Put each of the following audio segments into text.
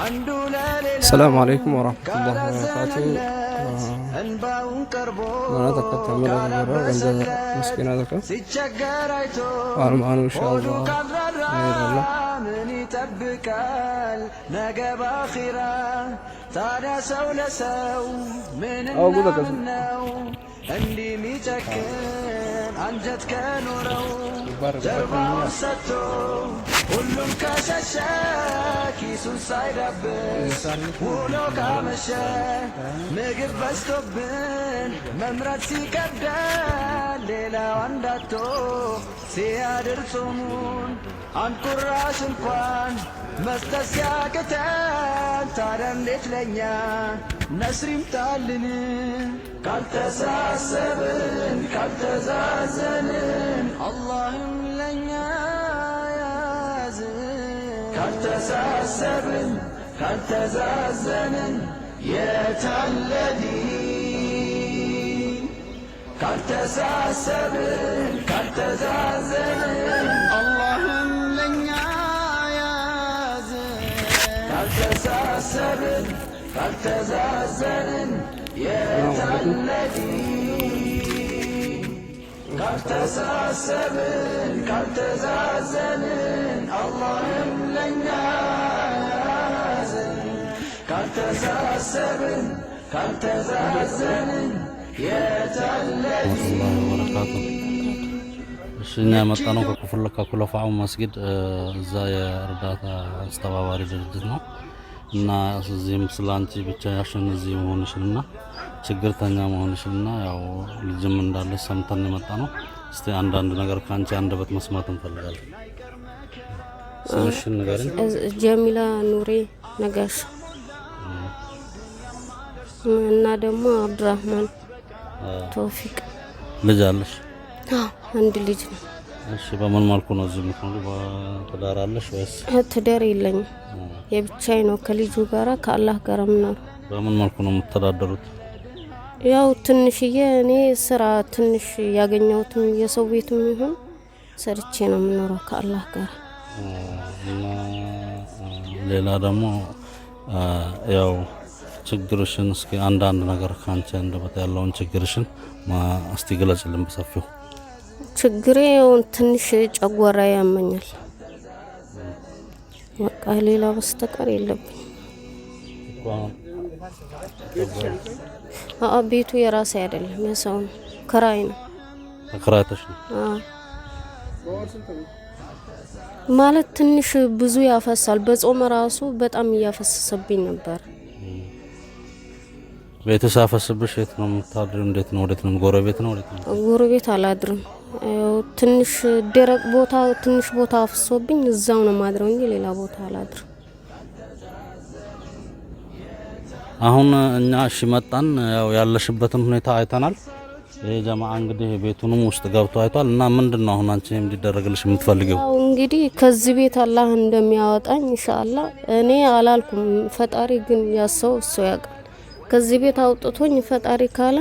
السلام عليكم ورحمة الله وبركاته. أنا تكتب من الغرة عند مسكين هذاك أرمان إن شاء الله نير الله أو قدك عندي ميتكن عنجت كنورو جربا وسطو كلهم كشاشا كيسون سايدبس ولو كامشا مقب بستوبن ممرات سيكبدال ليلا وانداتو سيادر صمون عن قراش انقوان مستسياكتان تارم لتلنيا نسرين تالن كالتساسبن كالتزازنن اللهم لنيا يازن كالتساسبن كالتزازنن يتالذين كالتساسبن كالتزازنن اللهم لنيا يازن كالتساسبن كالتزازنن يتالذين كالتساسبن كالتزازنن اللهم لنا يازن كالتساسبن كالتزازنن يتالذين እኛ መጣነው ከኩለፋው መስጊድ እዛ የእርዳታ አስተባባሪ ድርጅት ነው እና እዚህም ስላንቺ ብቻ ያሸን እዚህ መሆንሽና ችግርተኛ መሆንሽና ያው ልጅም እንዳለ ሰምተን መጣነው። እስቲ አንዳንድ ነገር ካንቺ አንደበት መስማት እንፈልጋለን። ስምሽን ንገሪኝ። ጀሚላ ኑሬ ነጋሽ እና ደግሞ አብዱራህማን ተውፊቅ ልጅ አለሽ? አንድ ልጅ ነው። እሺ በምን መልኩ ነው እዚህ የምትኖሪው? በትዳር አለሽ ወይስ? ትዳር የለኝም፣ የብቻዬ ነው ከልጁ ጋራ ከአላህ ጋር ምናምን። በምን መልኩ ነው የምትተዳደሩት? ያው ትንሽዬ እኔ ስራ ትንሽ ያገኘሁትም የሰው ቤትም ይሁን ሰርቼ ነው የምኖረው ከአላህ ጋር። እና ሌላ ደግሞ ያው ችግርሽን እስኪ አንዳንድ ነገር ካንቺ እንደበት ያለውን ችግርሽን እስቲ ግለጽልን በሰፊው። ችግሬ ትንሽ ጨጓራ ያመኛል፣ በቃ ሌላ በስተቀር የለብኝ። ቤቱ የራሴ አይደለም የሰው ነው፣ ክራይ ነው። ተከራይተሽ ነው? ማለት ትንሽ ብዙ ያፈሳል። በጾም ራሱ በጣም እያፈሰሰብኝ ነበር። ቤተሰብሽ የት ነው የምታድሪው? እንዴት ነው? ወዴት ነው? ጎረቤት ነው? ወዴት ነው? ጎረቤት አላድርም። ትንሽ ደረቅ ቦታ ትንሽ ቦታ አፍሶብኝ እዛው ነው ማድረው እንጂ ሌላ ቦታ አላድርም። አሁን እኛ እሺ መጣን፣ ያው ያለሽበትን ሁኔታ አይተናል። ይሄ ጀማዓ እንግዲህ ቤቱንም ውስጥ ገብቶ አይቷል። እና ምንድነው አሁን አንቺ እንዲደረግልሽ የምትፈልጊው? ያው እንግዲህ ከዚህ ቤት አላህ እንደሚያወጣኝ ኢንሻአላህ እኔ አላልኩም፣ ፈጣሪ ግን ያሰው እሱ ያውቃል። ከዚህ ቤት አውጥቶኝ ፈጣሪ ካለ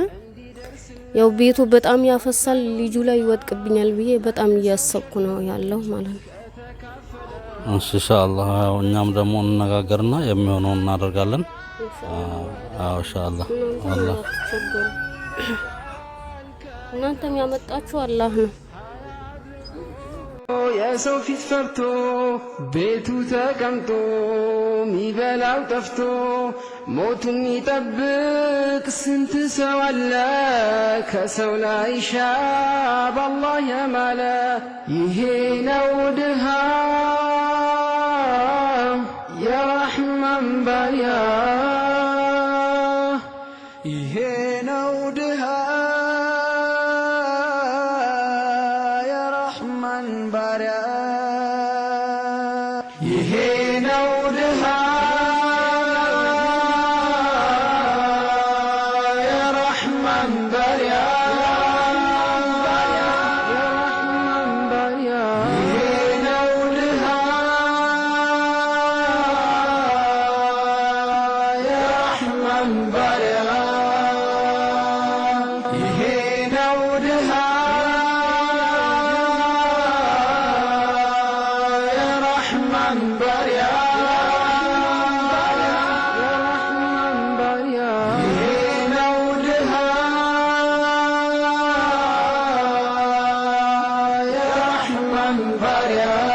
ያው ቤቱ በጣም ያፈሳል፣ ልጁ ላይ ይወድቅብኛል ብዬ በጣም እያሰብኩ ነው ያለው ማለት ነው። ኢንሻአላህ ያው እኛም ደግሞ እንነጋገርና የሚሆነውን እናደርጋለን። ኢንሻአላህ አላህ እናንተም ያመጣችሁ አላህ ነው። የሰው ፊት ፈርቶ ቤቱ ተቀምጦ ሚበላው ጠፍቶ ሞቱን ይጠብቅ ስንት ሰው አለ ከሰው ላይ ሻብ አላህ የማለ። ይሄ ነው ድሃ የረሕማን ባሪያ፣ ይሄ ነው ድሃ የረሕማን ባሪያ፣ ይሄ ነው ድሃ የረሕማን ባሪያ፣ የረሕማን ባሪያ፣ ይሄ ነው ድሃ የረሕማን ባሪያ፣ ይሄ ነው ድሃ የረሕማን ባሪያ ባሪያ